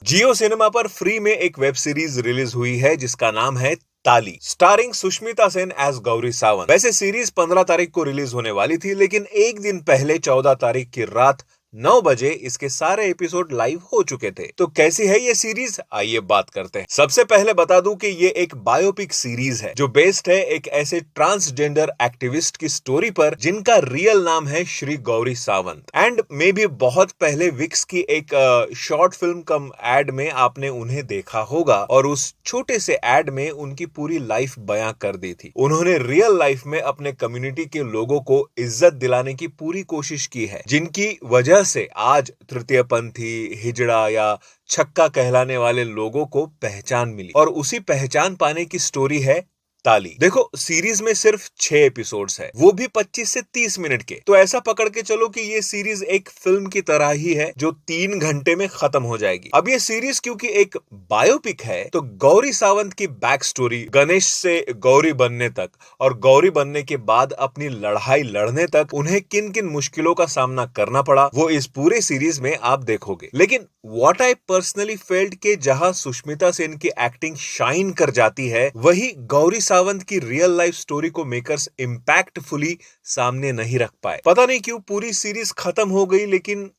जियो cinema पर free में एक वेब सीरीज रिलीज हुई है जिसका नाम है ताली, स्टारिंग सुष्मिता सेन एज गौरी सावंत। वैसे सीरीज 15 तारीख को रिलीज होने वाली थी, लेकिन एक दिन पहले 14 तारीख की रात 9 बजे इसके सारे एपिसोड लाइव हो चुके थे। तो कैसी है ये सीरीज, आइए बात करते हैं। सबसे पहले बता दूं कि ये एक बायोपिक सीरीज है जो बेस्ड है एक ऐसे ट्रांसजेंडर एक्टिविस्ट की स्टोरी पर जिनका रियल नाम है श्री गौरी सावंत। एंड मे भी बहुत पहले विक्स की एक शॉर्ट फिल्म कम एड में आपने उन्हें देखा होगा और उस छोटे से एड में उनकी पूरी लाइफ बयां कर दी थी। उन्होंने रियल लाइफ में अपने कम्युनिटी के लोगों को इज्जत दिलाने की पूरी कोशिश की है, जिनकी वजह से आज तृतीयपंथी, हिजड़ा या छक्का कहलाने वाले लोगों को पहचान मिली और उसी पहचान पाने की स्टोरी है ताली। देखो, सीरीज में सिर्फ 6 एपिसोड्स है, वो भी 25 से 30 मिनट के। तो ऐसा पकड़ के चलो कि ये सीरीज एक फिल्म की तरह ही है जो 3 घंटे में खत्म हो जाएगी। अब ये सीरीज क्योंकि एक बायोपिक है तो गौरी सावंत की बैक स्टोरी, गणेश से गौरी बनने तक और गौरी बनने के बाद अपनी लड़ाई लड़ने तक उन्हें किन किन मुश्किलों का सामना करना पड़ा, वो इस पूरे सीरीज में आप देखोगे। लेकिन व्हाट आई पर्सनली फेल्ट के जहां सुष्मिता सेन की एक्टिंग शाइन कर जाती है, वही गौरी सावंत की रियल लाइफ स्टोरी को मेकर्स इंपैक्टफुली सामने नहीं रख पाए। पता नहीं क्यों पूरी सीरीज खत्म हो गई, लेकिन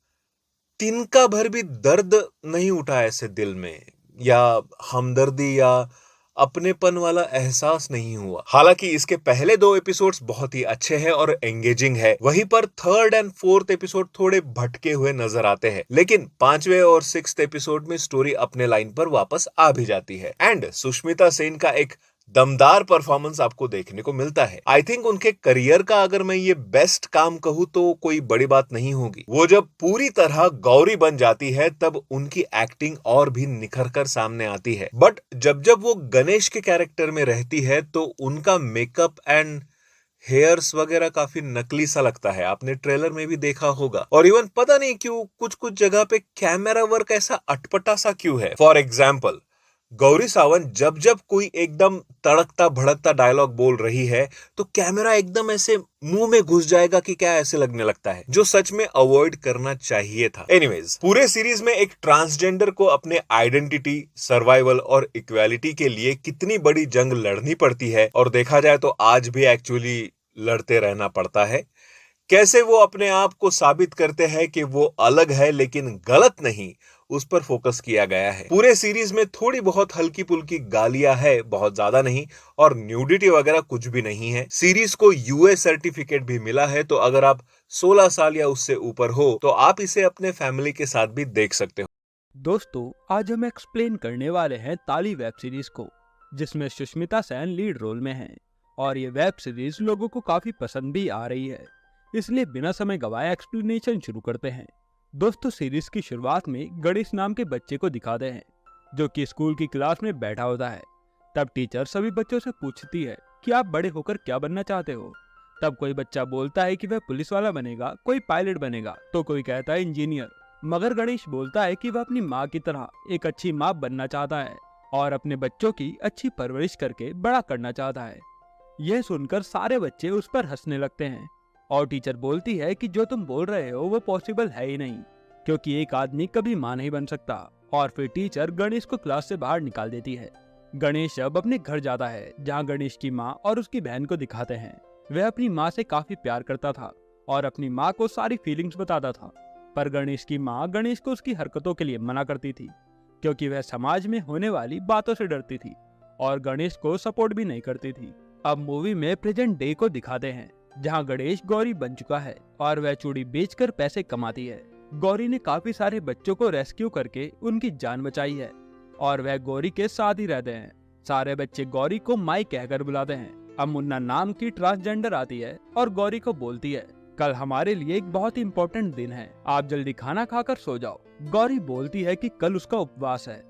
तिनका भर भी दर्द नहीं उठा ऐसे दिल में, या हमदर्दी या अपनेपन वाला एहसास नहीं हुआ। हालांकि इसके पहले 2 एपिसोड्स बहुत ही अच्छे हैं और एंगेजिंग है, वहीं पर 3rd एंड 4th एपिसोड थोड़े भटके हुए नजर आते हैं। लेकिन 5वें और 6th एपिसोड में स्टोरी अपने लाइन पर वापस आ भी जाती है एंड सुष्मिता सेन का एक दमदार परफॉर्मेंस आपको देखने को मिलता है। आई थिंक उनके करियर का अगर मैं ये बेस्ट काम कहूँ तो कोई बड़ी बात नहीं होगी। वो जब पूरी तरह गौरी बन जाती है तब उनकी एक्टिंग और भी निखर कर सामने आती है। बट जब जब वो गणेश के कैरेक्टर में रहती है तो उनका मेकअप एंड हेयर्स वगैरह काफी नकली सा लगता है। आपने ट्रेलर में भी देखा होगा। और इवन पता नहीं क्यों कुछ कुछ जगह पे कैमरा वर्क ऐसा अटपटा सा क्यों है। फॉर एग्जाम्पल, गौरी सावंत जब जब कोई एकदम तड़कता भड़कता डायलॉग बोल रही है तो कैमरा एकदम ऐसे मुंह में घुस जाएगा कि क्या, ऐसे लगने लगता है, जो सच में अवॉइड करना चाहिए था। एनीवेज, पूरे सीरीज में एक ट्रांसजेंडर को अपने आइडेंटिटी, सर्वाइवल और इक्वालिटी के लिए कितनी बड़ी जंग लड़नी पड़ती है, और देखा जाए तो आज भी एक्चुअली लड़ते रहना पड़ता है। कैसे वो अपने आप को साबित करते हैं कि वो अलग है लेकिन गलत नहीं, उस पर फोकस किया गया है। पूरे सीरीज में थोड़ी बहुत हल्की पुल्की गालियां है, बहुत ज्यादा नहीं, और न्यूडिटी वगैरह कुछ भी नहीं है। सीरीज को यूएस सर्टिफिकेट भी मिला है, तो अगर आप 16 साल या उससे ऊपर हो तो आप इसे अपने फैमिली के साथ भी देख सकते हो। दोस्तों, आज हम एक्सप्लेन करने वाले हैं ताली वेब सीरीज को, जिसमें सुष्मिता सेन लीड रोल में है और ये वेब सीरीज लोगों को काफी पसंद भी आ रही है। इसलिए बिना समय गवाए एक्सप्लेनेशन शुरू करते हैं। दोस्तों, सीरीज की शुरुआत में गणेश नाम के बच्चे को दिखाते हैं जो कि स्कूल की क्लास में बैठा होता है। तब टीचर सभी बच्चों से पूछती है कि आप बड़े होकर क्या बनना चाहते हो। तब कोई बच्चा बोलता है कि वह पुलिस वाला बनेगा, कोई पायलट बनेगा, तो कोई कहता है इंजीनियर। मगर गणेश बोलता है कि वह अपनी माँ की तरह एक अच्छी माँ बनना चाहता है और अपने बच्चों की अच्छी परवरिश करके बड़ा करना चाहता है। यह सुनकर सारे बच्चे उस पर हंसने लगते हैं और टीचर बोलती है कि जो तुम बोल रहे हो वो पॉसिबल है ही नहीं, क्योंकि एक आदमी कभी माँ नहीं बन सकता। और फिर टीचर गणेश को क्लास से बाहर निकाल देती है। गणेश अब अपने घर जाता है जहाँ गणेश की माँ और उसकी बहन को दिखाते हैं। वह अपनी माँ से काफी प्यार करता था और अपनी माँ को सारी फीलिंग्स बताता था, पर गणेश की माँ गणेश को उसकी हरकतों के लिए मना करती थी, क्योंकि वह समाज में होने वाली बातों से डरती थी और गणेश को सपोर्ट भी नहीं करती थी। अब मूवी में प्रेजेंट डे को दिखाते हैं जहां गणेश गौरी बन चुका है और वह चूड़ी बेचकर पैसे कमाती है। गौरी ने काफी सारे बच्चों को रेस्क्यू करके उनकी जान बचाई है और वह गौरी के साथ ही रहते हैं। सारे बच्चे गौरी को माई कहकर बुलाते हैं। अब मुन्ना नाम की ट्रांसजेंडर आती है और गौरी को बोलती है, कल हमारे लिए एक बहुत ही इम्पोर्टेंट दिन है, आप जल्दी खाना खाकर सो जाओ। गौरी बोलती है कि कल उसका उपवास है,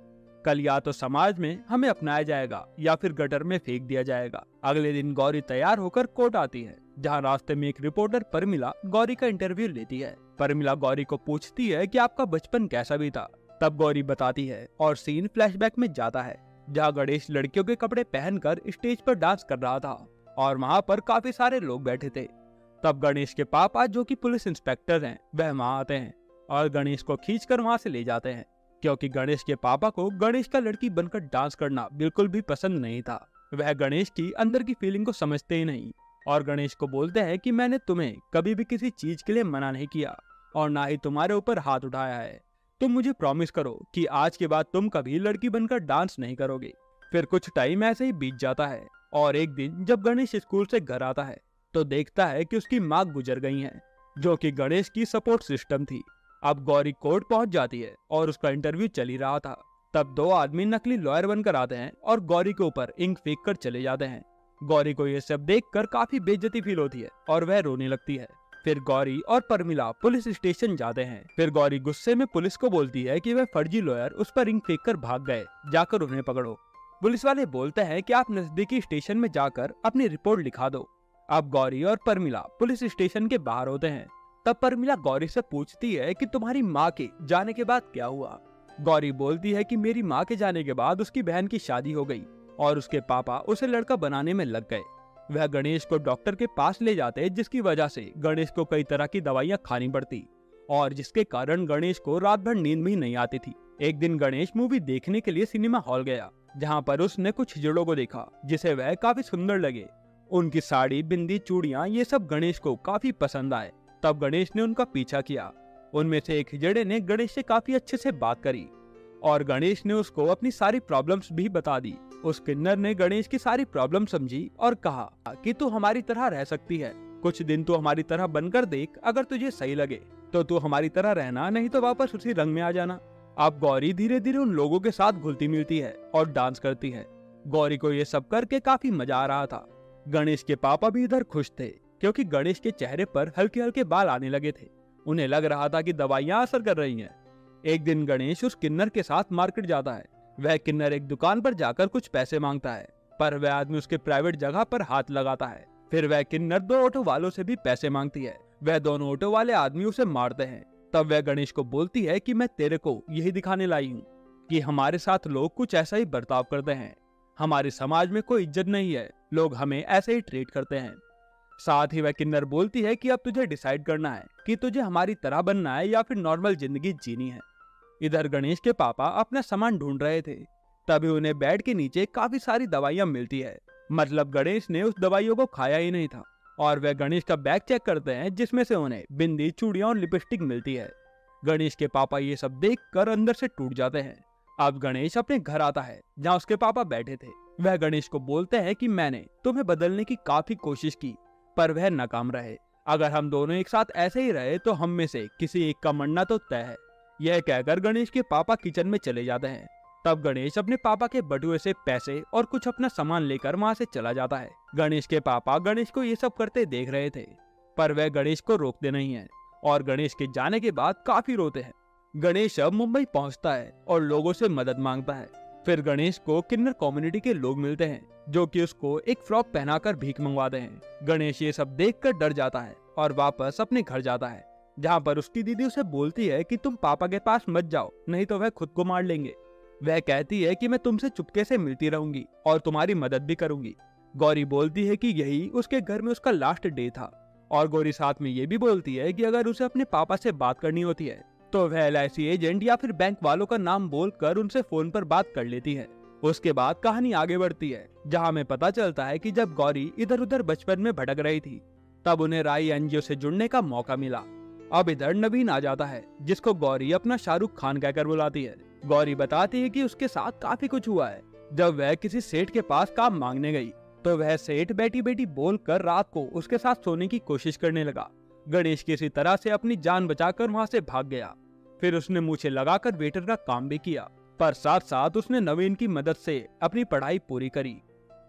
कल या तो समाज में हमें अपनाया जाएगा या फिर गटर में फेंक दिया जाएगा। अगले दिन गौरी तैयार होकर कोर्ट आती है, जहां रास्ते में एक रिपोर्टर परमिला गौरी का इंटरव्यू लेती है। परमिला गौरी को पूछती है कि आपका बचपन कैसा बीता। तब गौरी बताती है और सीन फ्लैशबैक में जाता है जहां गणेश लड़कियों के कपड़े पहनकर स्टेज पर डांस कर रहा था और वहां पर काफी सारे लोग बैठे थे। तब गणेश के पापा, जो कि पुलिस इंस्पेक्टर हैं, वह वहां आते हैं और गणेश को खींचकर वहां से ले जाते हैं। क्योंकि गणेश के पापा को गणेश का लड़की बनकर डांस करना बिल्कुल भी पसंद नहीं था। वह गणेश की अंदर की फीलिंग को समझते ही नहीं और गणेश को बोलते हैं कि मैंने तुम्हें कभी भी किसी चीज के लिए मना नहीं किया और ना ही तुम्हारे ऊपर हाथ उठाया है। तुम मुझे प्रॉमिस करो कि आज के बाद तुम कभी लड़की बनकर डांस नहीं करोगे। फिर कुछ टाइम ऐसे ही बीत जाता है और एक दिन जब गणेश स्कूल से घर आता है तो देखता है कि उसकी माँ गुजर गई है, जो कि गणेश की सपोर्ट सिस्टम थी। अब गौरी कोर्ट पहुंच जाती है और उसका इंटरव्यू चल ही रहा था। तब दो आदमी नकली लॉयर बनकर आते हैं और गौरी के ऊपर इंक फेंक कर चले जाते हैं। गौरी को ये सब देखकर काफी बेइज्जती फील होती है और वह रोने लगती है। फिर गौरी और परमिला पुलिस स्टेशन जाते हैं। फिर गौरी गुस्से में पुलिस को बोलती है कि वह फर्जी लॉयर उस पर इंक फेंक कर भाग गए, जाकर उन्हें पकड़ो। पुलिस वाले बोलते हैं कि आप नजदीकी स्टेशन में जाकर अपनी रिपोर्ट लिखा दो। अब गौरी और परमिला पुलिस स्टेशन के बाहर होते हैं। तब परमिला गौरी से पूछती है कि तुम्हारी माँ के जाने के बाद क्या हुआ। गौरी बोलती है कि मेरी माँ के जाने के बाद उसकी बहन की शादी हो गई और उसके पापा उसे लड़का बनाने में लग गए। वह गणेश को डॉक्टर के पास ले जाते, जिसकी वजह से गणेश को कई तरह की दवाइयाँ खानी पड़ती और जिसके कारण गणेश को रात भर नींद भी नहीं आती थी। एक दिन गणेश मूवी देखने के लिए सिनेमा हॉल गया, जहाँ पर उसने कुछ हिजड़ों को देखा जिसे वह काफी सुंदर लगे। उनकी साड़ी, बिंदी, चूड़ियाँ ये सब गणेश को काफी पसंद आए। तब गणेश ने उनका पीछा किया। उनमें से एक हिजड़े ने गणेश से काफी अच्छे से बात करी और गणेश ने उसको अपनी सारी प्रॉब्लम्स भी बता दी। उस किन्नर ने गणेश की सारी प्रॉब्लम समझी और कहा कि तू हमारी तरह रह सकती है, कुछ दिन तू हमारी तरह बनकर देख, अगर तुझे सही लगे तो तू हमारी तरह रहना, नहीं तो वापस उसी रंग में आ जाना। अब गौरी धीरे धीरे उन लोगों के साथ घुलती मिलती है और डांस करती है। गौरी को ये सब करके काफी मजा आ रहा था। गणेश के पापा भी इधर खुश थे क्योंकि गणेश के चेहरे पर हल्के हल्के बाल आने लगे थे। उन्हें लग रहा था कि दवाइयां असर कर रही हैं। एक दिन गणेश उस किन्नर के साथ मार्केट जाता है। वह किन्नर एक दुकान पर जाकर कुछ पैसे मांगता है, पर वह आदमी उसके प्राइवेट जगह पर हाथ लगाता है। फिर वह किन्नर दो ऑटो वालों से भी पैसे मांगती है। वह दोनों ऑटो वाले आदमी उसे मारते हैं। तब वह गणेश को बोलती है कि मैं तेरे को यही दिखाने लाई हूँ कि हमारे साथ लोग कुछ ऐसा ही बर्ताव करते हैं। हमारे समाज में कोई इज्जत नहीं है, लोग हमें ऐसे ही ट्रीट करते हैं। साथ ही वह किन्नर बोलती है कि अब तुझे डिसाइड करना है कि तुझे हमारी तरह बनना है या फिर नॉर्मल जिंदगी जीनी है। इधर गणेश के पापा अपना सामान ढूंढ रहे थे, तभी उन्हें बेड के नीचे काफी सारी दवाइयां मिलती है। मतलब गणेश ने उस दवाइयों को खाया ही नहीं था और वह गणेश का बैग चेक करते हैं, जिसमें से उन्हें बिंदी, चूड़ियां और लिपस्टिक मिलती है। गणेश के पापा ये सब देखकर अंदर से टूट जाते हैं। अब गणेश अपने घर आता है जहाँ उसके पापा बैठे थे। वह गणेश को बोलते हैं कि मैंने तुम्हें बदलने की काफी कोशिश की, पर वह नाकाम रहे। अगर हम दोनों एक साथ ऐसे ही रहे तो हम में से किसी एक का मरना तो तय है। यह कहकर गणेश के पापा किचन में चले जाते हैं। तब गणेश अपने पापा के बटुए से पैसे और कुछ अपना सामान लेकर वहाँ से चला जाता है। गणेश के पापा गणेश को ये सब करते देख रहे थे, पर वह गणेश को रोकते नहीं है और गणेश के जाने के बाद काफी रोते हैं। गणेश अब मुंबई पहुंचता है और लोगों से मदद मांगता है। फिर गणेश को किन्नर कम्युनिटी के लोग मिलते हैं, जो कि उसको एक फ्रॉक पहनाकर भीख मंगवाते हैं। गणेश ये सब देखकर डर जाता है और वापस अपने घर जाता है, जहाँ पर उसकी दीदी उसे बोलती है कि तुम पापा के पास मत जाओ, नहीं तो वह खुद को मार लेंगे। वह कहती है कि मैं तुमसे चुपके से मिलती रहूंगी और तुम्हारी मदद भी करूंगी। गौरी बोलती है कि यही उसके घर में उसका लास्ट डे था और गौरी साथ में ये भी बोलती है कि अगर उसे अपने पापा से बात करनी होती है तो वह LIC एजेंट या फिर बैंक वालों का नाम बोलकर उनसे फोन पर बात कर लेती है। उसके बाद कहानी आगे बढ़ती है, जहाँ हमें पता चलता है कि जब गौरी इधर उधर बचपन में भटक रही थी तब उन्हें राई NGO से जुड़ने का मौका मिला। अब इधर नवीन आ जाता है, जिसको गौरी अपना शाहरुख खान कहकर बुलाती है। गौरी बताती है कि उसके साथ काफी कुछ हुआ है। जब वह किसी सेठ के पास काम मांगने गई तो वह सेठ बेटी बेटी बोलकर रात को उसके साथ सोने की कोशिश करने लगा। गणेश किसी तरह से अपनी जान बचाकर वहां से भाग गया। फिर उसने मूछें लगाकर वेटर का काम भी किया, पर साथ साथ उसने नवीन की मदद से अपनी पढ़ाई पूरी करी।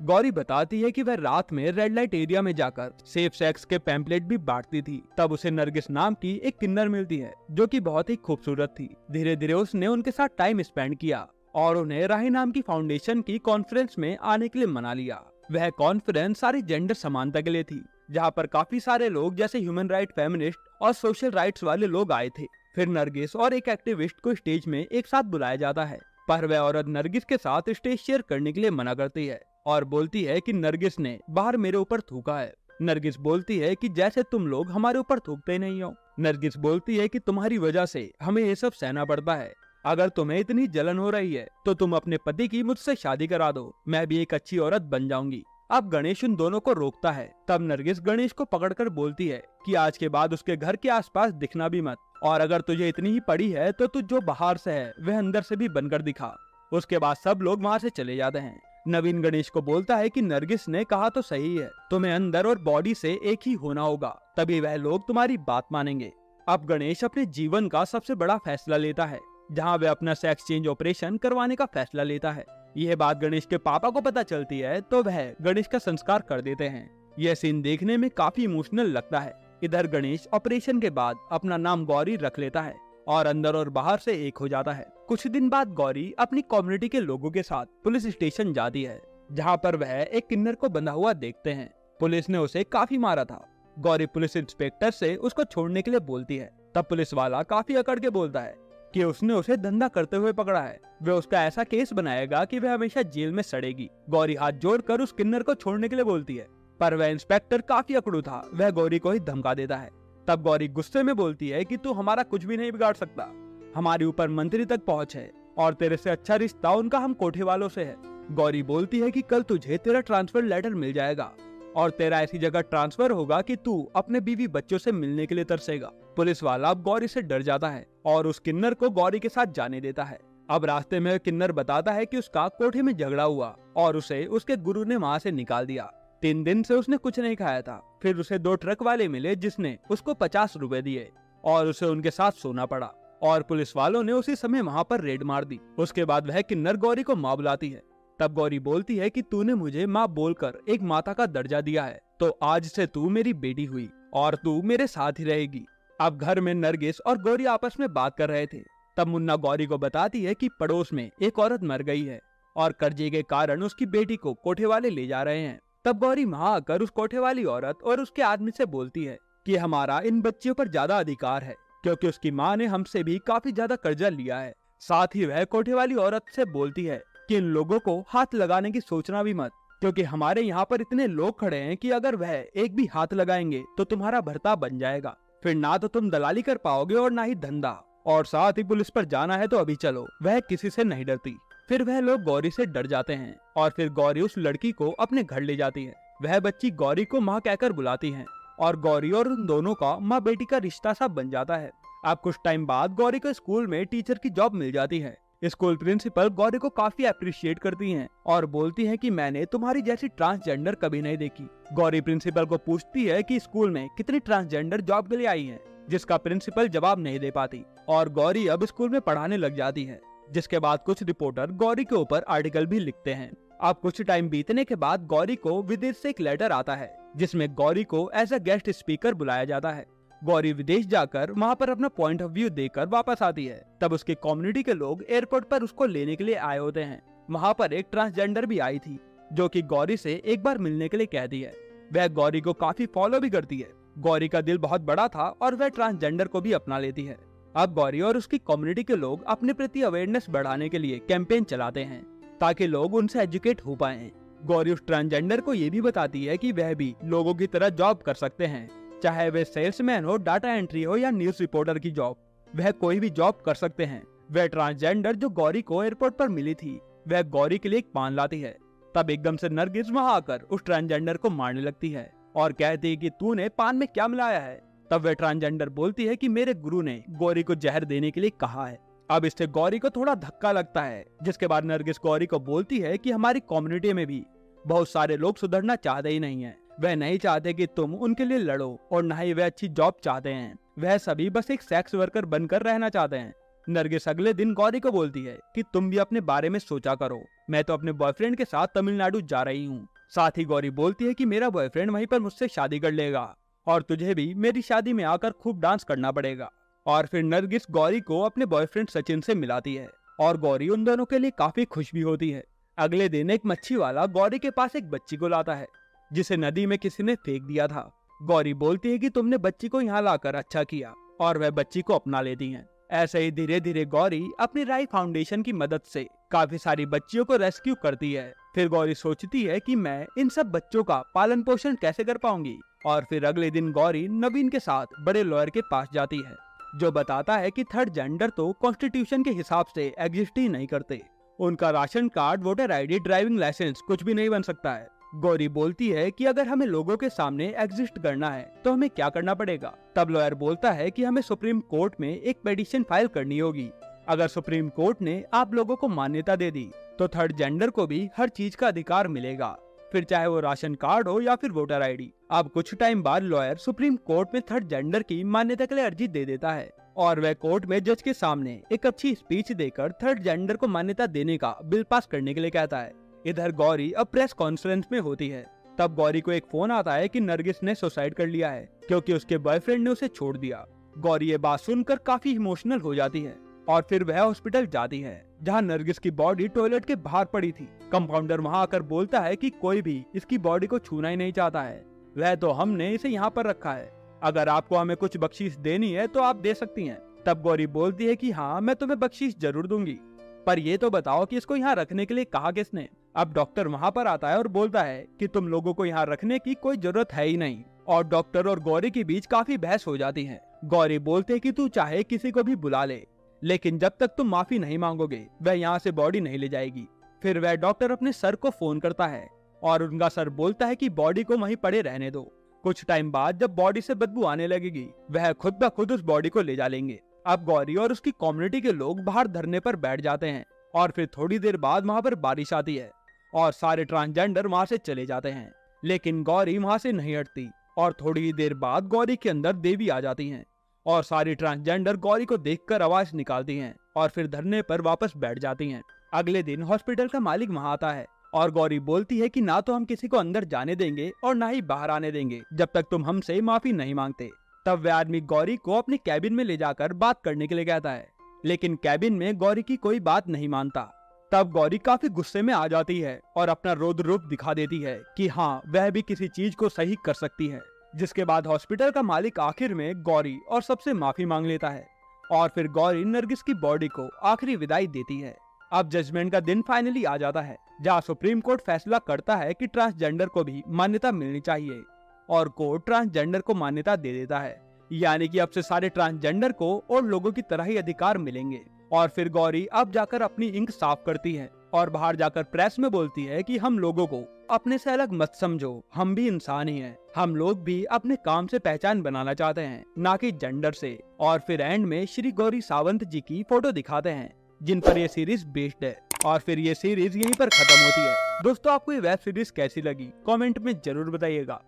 गौरी बताती है कि वह रात में रेड लाइट एरिया में जाकर सेफ सेक्स के पैम्पलेट भी बांटती थी। तब उसे नरगिस नाम की एक किन्नर मिलती है, जो कि बहुत ही खूबसूरत थी। धीरे धीरे उसने उनके साथ टाइम स्पेंड किया और उन्हें राही नाम की फाउंडेशन की कॉन्फ्रेंस में आने के लिए मना लिया। वह कॉन्फ्रेंस सारी जेंडर समानता के लिए थी, जहाँ पर काफी सारे लोग जैसे ह्यूमन राइट, फेमिनिस्ट और सोशल राइट्स वाले लोग आए थे। फिर नरगिस और एक एक्टिविस्ट को स्टेज में एक साथ बुलाया जाता है, पर वह औरत नरगिस के साथ स्टेज शेयर करने के लिए मना करती है और बोलती है कि नरगिस ने बाहर मेरे ऊपर थूका है। नरगिस बोलती है कि जैसे तुम लोग हमारे ऊपर थूकते नहीं हो। नरगिस बोलती है कि तुम्हारी वजह से हमें ये सब सहना पड़ता है। अगर तुम्हें इतनी जलन हो रही है तो तुम अपने पति की मुझसे शादी करा दो, मैं भी एक अच्छी औरत बन जाऊंगी। अब गणेश उन दोनों को रोकता है। तब नरगिस गणेश को पकड़कर बोलती है कि आज के बाद उसके घर के आसपास दिखना भी मत, और अगर तुझे इतनी ही पड़ी है तो तू जो बाहर से है वह अंदर से भी बनकर दिखा। उसके बाद सब लोग वहाँ से चले जाते हैं। नवीन गणेश को बोलता है कि नरगिस ने कहा तो सही है, तुम्हें अंदर और बॉडी से एक ही होना होगा, तभी वह लोग तुम्हारी बात मानेंगे। अब गणेश अपने जीवन का सबसे बड़ा फैसला लेता है, जहाँ वह अपना सेक्स चेंज ऑपरेशन करवाने का फैसला लेता है। यह बात गणेश के पापा को पता चलती है तो वह गणेश का संस्कार कर देते हैं। यह सीन देखने में काफी इमोशनल लगता है। इधर गणेश ऑपरेशन के बाद अपना नाम गौरी रख लेता है और अंदर और बाहर से एक हो जाता है। कुछ दिन बाद गौरी अपनी कम्युनिटी के लोगों के साथ पुलिस स्टेशन जाती है, जहाँ पर वह एक किन्नर को बंधा हुआ देखते हैं। पुलिस ने उसे काफी मारा था। गौरी पुलिस इंस्पेक्टर से उसको छोड़ने के लिए बोलती है। तब पुलिस वाला काफी अकड़ के बोलता है कि उसने उसे धंधा करते हुए पकड़ा है, वह उसका ऐसा केस बनाएगा कि वह हमेशा जेल में सड़ेगी। गौरी हाथ जोड़कर उस किन्नर को छोड़ने के लिए बोलती है, पर वह इंस्पेक्टर काफी अकड़ू था, वह गौरी को ही धमका देता है। तब गौरी गुस्से में बोलती है कि तू हमारा कुछ भी नहीं बिगाड़ सकता, हमारे ऊपर मंत्री तक पहुंच है और तेरे से अच्छा रिश्ता उनका हम कोठे वालों से है। गौरी बोलती है कि कल तुझे तेरा ट्रांसफर लेटर मिल जाएगा और तेरा ऐसी जगह ट्रांसफर होगा कि तू अपने बीवी बच्चों से मिलने के लिए तरसेगा। पुलिस वाला अब गौरी से डर जाता है और उस किन्नर को गौरी के साथ जाने देता है। अब रास्ते में किन्नर बताता है कि उसका कोठे में झगड़ा हुआ और उसे उसके गुरु ने वहाँ से निकाल दिया। 3 दिन से उसने कुछ नहीं खाया था। फिर उसे 2 ट्रक वाले मिले जिसने उसको 50 रुपए दिए और उसे उनके साथ सोना पड़ा, और पुलिस वालों ने उसी समय वहाँ पर रेड मार दी। उसके बाद वह किन्नर गौरी को माँ बुलाती है। तब गौरी बोलती है कि तूने मुझे माँ बोलकर एक माता का दर्जा दिया है, तो आज से तू मेरी बेटी हुई और तू मेरे साथ ही रहेगी। अब घर में नरगिस और गौरी आपस में बात कर रहे थे। तब मुन्ना गौरी को बताती है कि पड़ोस में एक औरत मर गई है और कर्जे के कारण उसकी बेटी को कोठे वाले ले जा रहे हैं। तब गौरी वहाँ आकर उस कोठे वाली औरत और उसके आदमी से बोलती है कि हमारा इन बच्चियों पर ज्यादा अधिकार है, क्योंकि उसकी माँ ने हमसे भी काफी ज्यादा कर्जा लिया है। साथ ही वह कोठे वाली औरत से बोलती है कि इन लोगों को हाथ लगाने की सोचना भी मत, क्योंकि हमारे यहाँ पर इतने लोग खड़े हैं कि अगर वह एक भी हाथ लगाएंगे तो तुम्हारा भर्ता बन जाएगा। फिर ना तो तुम दलाली कर पाओगे और ना ही धंधा, और साथ ही पुलिस पर जाना है तो अभी चलो। वह किसी से नहीं डरती। फिर वह लोग गौरी से डर जाते हैं और फिर गौरी उस लड़की को अपने घर ले जाती है। वह बच्ची गौरी को माँ कहकर बुलाती है और गौरी और उन दोनों का माँ बेटी का रिश्ता सा बन जाता है। अब कुछ टाइम बाद गौरी को स्कूल में टीचर की जॉब मिल जाती है। स्कूल प्रिंसिपल गौरी को काफी अप्रिशिएट करती हैं और बोलती हैं कि मैंने तुम्हारी जैसी ट्रांसजेंडर कभी नहीं देखी। गौरी प्रिंसिपल को पूछती है कि स्कूल में कितनी ट्रांसजेंडर जॉब के लिए आई हैं, जिसका प्रिंसिपल जवाब नहीं दे पाती और गौरी अब स्कूल में पढ़ाने लग जाती है। जिसके बाद कुछ रिपोर्टर गौरी के ऊपर आर्टिकल भी लिखते हैं। अब कुछ टाइम बीतने के बाद गौरी को विदेश से एक लेटर आता है जिसमें गौरी को एज अ गेस्ट स्पीकर बुलाया जाता है। गौरी विदेश जाकर वहाँ पर अपना पॉइंट ऑफ व्यू देकर वापस आती है। तब उसके कम्युनिटी के लोग एयरपोर्ट पर उसको लेने के लिए आए होते हैं। वहाँ पर एक ट्रांसजेंडर भी आई थी जो कि गौरी से एक बार मिलने के लिए कहती है। वह गौरी को काफी फॉलो भी करती है। गौरी का दिल बहुत बड़ा था और वह ट्रांसजेंडर को भी अपना लेती है। अब गौरी और उसकी कम्युनिटी के लोग अपने प्रति अवेयरनेस बढ़ाने के लिए कैंपेन चलाते हैं ताकि लोग उनसे एजुकेट हो पाएं। गौरी उस ट्रांसजेंडर को ये भी बताती है कि वह भी लोगों की तरह जॉब कर सकते हैं, चाहे वे सेल्समैन हो, डाटा एंट्री हो या न्यूज रिपोर्टर की जॉब, वह कोई भी जॉब कर सकते हैं। वह ट्रांसजेंडर जो गौरी को एयरपोर्ट पर मिली थी, वह गौरी के लिए एक पान लाती है। तब एकदम से नरगिस वहाँ आकर उस ट्रांसजेंडर को मारने लगती है और कहती है कि तूने पान में क्या मिलाया है। तब वह ट्रांसजेंडर बोलती है कि मेरे गुरु ने गौरी को जहर देने के लिए कहा है। अब इससे गौरी को थोड़ा धक्का लगता है, जिसके बाद नरगिस गौरी को बोलती है कि हमारी कम्युनिटी में भी बहुत सारे लोग सुधरना चाहते ही नहीं है। वह नहीं चाहते कि तुम उनके लिए लड़ो और न ही वह अच्छी जॉब चाहते हैं। वह सभी बस एक सेक्स वर्कर बनकर रहना चाहते हैं। नरगिस अगले दिन गौरी को बोलती है कि तुम भी अपने बारे में सोचा करो, मैं तो अपने बॉयफ्रेंड के साथ तमिलनाडु जा रही हूँ। साथ ही गौरी बोलती है कि मेरा बॉयफ्रेंड वहीं पर मुझसे शादी कर लेगा और तुझे भी मेरी शादी में आकर खूब डांस करना पड़ेगा। और फिर नरगिस गौरी को अपने बॉयफ्रेंड सचिन से मिलाती है और गौरी उन दोनों के लिए काफी खुश भी होती है। अगले दिन एक मच्छी वाला गौरी के पास एक बच्ची को लाता है जिसे नदी में किसी ने फेंक दिया था। गौरी बोलती है कि तुमने बच्ची को यहाँ लाकर अच्छा किया, और वह बच्ची को अपना लेती हैं। ऐसे ही धीरे धीरे गौरी अपनी राई फाउंडेशन की मदद से काफी सारी बच्चियों को रेस्क्यू करती है। फिर गौरी सोचती है कि मैं इन सब बच्चों का पालन पोषण कैसे कर पाऊंगी, और फिर अगले दिन गौरी नवीन के साथ बड़े लॉयर के पास जाती है जो बताता है कि थर्ड जेंडर तो कॉन्स्टिट्यूशन के हिसाब से एग्जिस्ट ही नहीं करते। उनका ration card, voter ID, driving licence कुछ भी नहीं बन सकता है। गौरी बोलती है कि अगर हमें लोगों के सामने एग्जिस्ट करना है तो हमें क्या करना पड़ेगा। तब लॉयर बोलता है कि हमें सुप्रीम कोर्ट में एक पिटीशन फाइल करनी होगी। अगर सुप्रीम कोर्ट ने आप लोगों को मान्यता दे दी तो थर्ड जेंडर को भी हर चीज का अधिकार मिलेगा, फिर चाहे वो राशन कार्ड हो या फिर वोटर आईडी। अब कुछ टाइम बाद लॉयर सुप्रीम कोर्ट में थर्ड जेंडर की मान्यता के लिए अर्जी दे देता है और वह कोर्ट में जज के सामने एक अच्छी स्पीच देकर थर्ड जेंडर को मान्यता देने का बिल पास करने के लिए कहता है। इधर गौरी अब प्रेस कॉन्फ्रेंस में होती है। तब गौरी को एक फोन आता है कि नरगिस ने सुसाइड कर लिया है क्योंकि उसके बॉयफ्रेंड ने उसे छोड़ दिया। गौरी ये बात सुनकर काफी इमोशनल हो जाती है और फिर वह हॉस्पिटल जाती है जहां नरगिस की बॉडी टॉयलेट के बाहर पड़ी थी। कंपाउंडर वहां आकर बोलता है कि कोई भी इसकी बॉडी को छूना ही नहीं चाहता है, वह तो हमने इसे यहाँ पर रखा है, अगर आपको हमें कुछ बख्शीश देनी है तो आप दे सकती हैं। तब गौरी बोलती है कि हाँ, मैं तुम्हें बख्शीश जरूर दूंगी, पर ये तो बताओ कि इसको यहाँ रखने के लिए कहा किसने। अब डॉक्टर वहाँ पर आता है और बोलता है कि तुम लोगों को यहाँ रखने की कोई जरूरत है ही नहीं। और डॉक्टर और गौरी के बीच काफी बहस हो जाती है। गौरी बोलते है कि तू चाहे किसी को भी बुला ले, लेकिन जब तक तुम माफी नहीं मांगोगे वह यहाँ से बॉडी नहीं ले जाएगी। फिर वह डॉक्टर अपने सर को फोन करता है और उनका सर बोलता है कि बॉडी को वहीं पड़े रहने दो। कुछ टाइम बाद जब बॉडी से बदबू आने लगेगी वह खुद ब खुद उस बॉडी को ले जा लेंगे। अब गौरी और उसकी कम्युनिटी के लोग बाहर धरने पर बैठ जाते हैं और फिर थोड़ी देर बाद वहाँ पर बारिश आती है और सारे ट्रांसजेंडर वहाँ से चले जाते हैं, लेकिन गौरी वहाँ से नहीं हटती और थोड़ी ही देर बाद गौरी के अंदर देवी आ जाती हैं और सारी ट्रांसजेंडर गौरी को देखकर आवाज निकालती हैं और फिर धरने पर वापस बैठ जाती हैं। अगले दिन हॉस्पिटल का मालिक वहाँ आता है और गौरी बोलती है कि ना तो हम किसी को अंदर जाने देंगे और ना ही बाहर आने देंगे जब तक तुम हमसे माफी नहीं मांगते। तब वह आदमी गौरी को अपने कैबिन में ले जाकर बात करने के लिए कहता है, लेकिन कैबिन में गौरी की कोई बात नहीं मानता। तब गौरी काफी गुस्से में आ जाती है और अपना रौद्र रूप दिखा देती है कि हाँ, वह भी किसी चीज को सही कर सकती है। जिसके बाद हॉस्पिटल का मालिक आखिर में गौरी और सबसे माफी मांग लेता है और फिर गौरी नरगिस की बॉडी को आखिरी विदाई देती है। अब जजमेंट का दिन फाइनली आ जाता है जहाँ सुप्रीम कोर्ट फैसला करता है कि ट्रांसजेंडर को भी मान्यता मिलनी चाहिए और कोर्ट ट्रांसजेंडर को मान्यता दे देता है, यानी कि अब से सारे ट्रांसजेंडर को और लोगों की तरह ही अधिकार मिलेंगे। और फिर गौरी अब जाकर अपनी इंक साफ करती है और बाहर जाकर प्रेस में बोलती है कि हम लोगों को अपने से अलग मत समझो, हम भी इंसान ही हैं, हम लोग भी अपने काम से पहचान बनाना चाहते हैं, ना कि जेंडर से। और फिर एंड में श्री गौरी सावंत जी की फोटो दिखाते हैं जिन पर ये सीरीज बेस्ड है और फिर ये सीरीज यहीं पर खत्म होती है। दोस्तों, आपको ये वेब सीरीज कैसी लगी कमेंट में जरूर बताइएगा।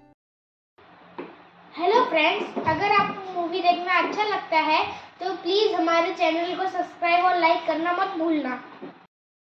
हेलो फ्रेंड्स, अगर आपको मूवी देखना अच्छा लगता है तो प्लीज़ हमारे चैनल को सब्सक्राइब और लाइक करना मत भूलना।